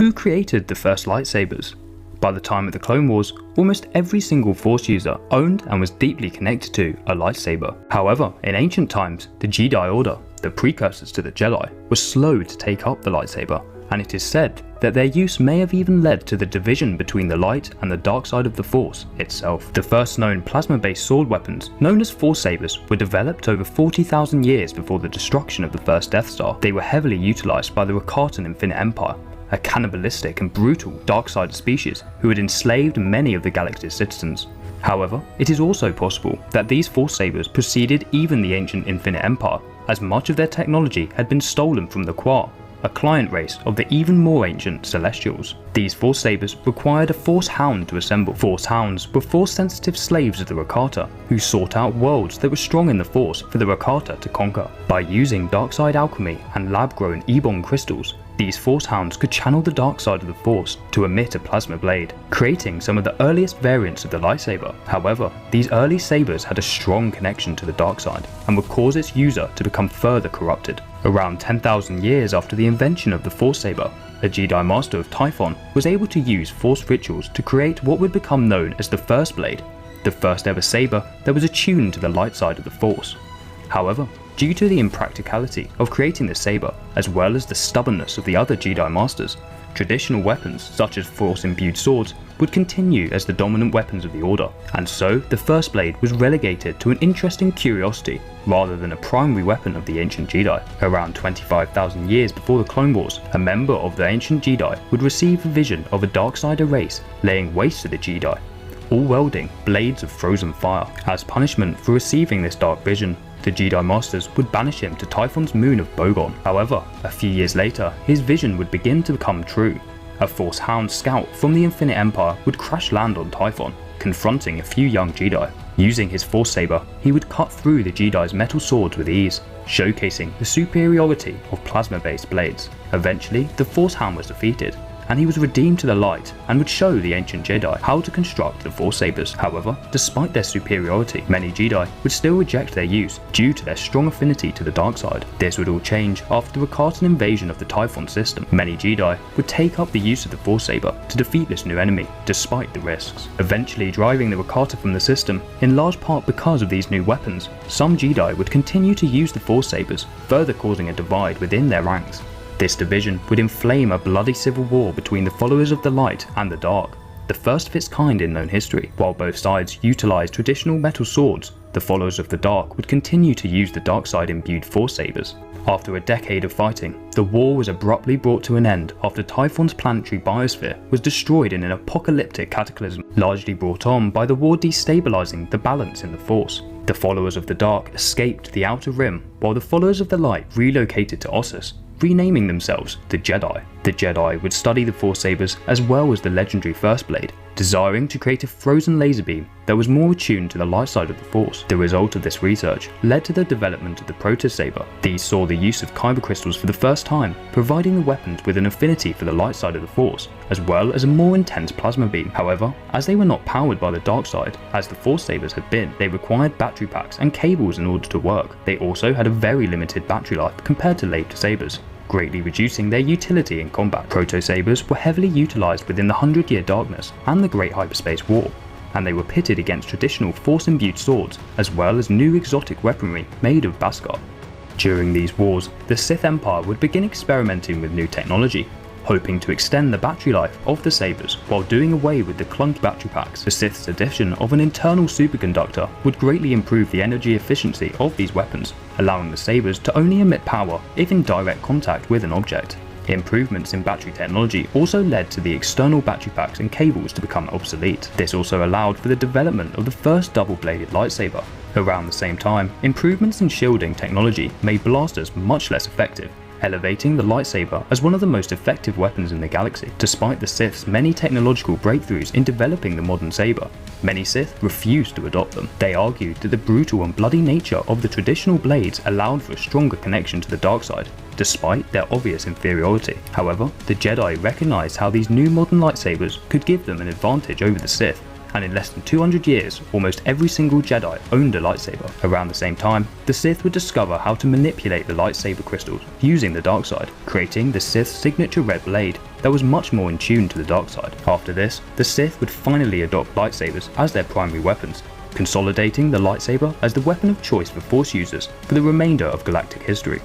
Who created the first lightsabers? By the time of the Clone Wars, almost every single Force user owned and was deeply connected to a lightsaber. However, in ancient times, the Jedi Order, the precursors to the Jedi, were slow to take up the lightsaber, and it is said that their use may have even led to the division between the light and the dark side of the Force itself. The first known plasma-based sword weapons, known as Force sabers, were developed over 40,000 years before the destruction of the first Death Star. They were heavily utilised by the Rakatan Infinite Empire, a cannibalistic and brutal darksider species who had enslaved many of the galaxy's citizens. However, it is also possible that these Force sabers preceded even the ancient Infinite Empire, as much of their technology had been stolen from the Qua, a client race of the even more ancient Celestials. These Force sabers required a Force Hound to assemble. Force Hounds were Force-sensitive slaves of the Rakata, who sought out worlds that were strong in the Force for the Rakata to conquer. By using darkside alchemy and lab-grown Ebon crystals, these Force Hounds could channel the dark side of the Force to emit a plasma blade, creating some of the earliest variants of the lightsaber. However, these early sabers had a strong connection to the dark side and would cause its user to become further corrupted. Around 10,000 years after the invention of the Force saber, a Jedi Master of Typhon was able to use Force rituals to create what would become known as the First Blade, the first ever saber that was attuned to the light side of the Force. However, due to the impracticality of creating the saber, as well as the stubbornness of the other Jedi Masters, traditional weapons such as Force-imbued swords would continue as the dominant weapons of the Order, and so the First Blade was relegated to an interesting curiosity rather than a primary weapon of the ancient Jedi. Around 25,000 years before the Clone Wars, a member of the ancient Jedi would receive a vision of a darksider race laying waste to the Jedi, all wielding blades of frozen fire. As punishment for receiving this dark vision, the Jedi Masters would banish him to Typhon's moon of Bogon. However, a few years later, his vision would begin to become true. A Force Hound scout from the Infinite Empire would crash land on Typhon, confronting a few young Jedi. Using his Force saber, he would cut through the Jedi's metal swords with ease, showcasing the superiority of plasma-based blades. Eventually, the Force Hound was defeated, and he was redeemed to the light and would show the ancient Jedi how to construct the Force sabers. However, despite their superiority, many Jedi would still reject their use due to their strong affinity to the dark side. This would all change after the Rakatan invasion of the Typhon system. Many Jedi would take up the use of the Force saber to defeat this new enemy, despite the risks, eventually driving the Rakata from the system. In large part because of these new weapons, some Jedi would continue to use the Force sabers, further causing a divide within their ranks. This division would inflame a bloody civil war between the followers of the light and the dark, the first of its kind in known history. While both sides utilised traditional metal swords, the followers of the dark would continue to use the dark side imbued Force sabers. After a decade of fighting, the war was abruptly brought to an end after Typhon's planetary biosphere was destroyed in an apocalyptic cataclysm, largely brought on by the war destabilising the balance in the Force. The followers of the dark escaped the Outer Rim, while the followers of the light relocated to Ossus, renaming themselves the Jedi. The Jedi would study the Force sabers as well as the legendary First Blade, desiring to create a frozen laser beam that was more attuned to the light side of the Force. The result of this research led to the development of the protosaber. These saw the use of kyber crystals for the first time, providing the weapons with an affinity for the light side of the Force, as well as a more intense plasma beam. However, as they were not powered by the dark side, as the Force sabers had been, they required battery packs and cables in order to work. They also had a very limited battery life compared to laser sabers, greatly reducing their utility in combat. Proto-sabers were heavily utilised within the 100-Year Darkness and the Great Hyperspace War, and they were pitted against traditional Force-imbued swords as well as new exotic weaponry made of Beskar. During these wars, the Sith Empire would begin experimenting with new technology, hoping to extend the battery life of the sabers while doing away with the clunky battery packs. The Sith's addition of an internal superconductor would greatly improve the energy efficiency of these weapons, allowing the sabers to only emit power if in direct contact with an object. Improvements in battery technology also led to the external battery packs and cables to become obsolete. This also allowed for the development of the first double-bladed lightsaber. Around the same time, improvements in shielding technology made blasters much less effective, elevating the lightsaber as one of the most effective weapons in the galaxy. Despite the Sith's many technological breakthroughs in developing the modern saber, many Sith refused to adopt them. They argued that the brutal and bloody nature of the traditional blades allowed for a stronger connection to the dark side, despite their obvious inferiority. However, the Jedi recognized how these new modern lightsabers could give them an advantage over the Sith, and in less than 200 years, almost every single Jedi owned a lightsaber. Around the same time, the Sith would discover how to manipulate the lightsaber crystals using the dark side, creating the Sith's signature red blade that was much more in tune to the dark side. After this, the Sith would finally adopt lightsabers as their primary weapons, consolidating the lightsaber as the weapon of choice for Force users for the remainder of galactic history.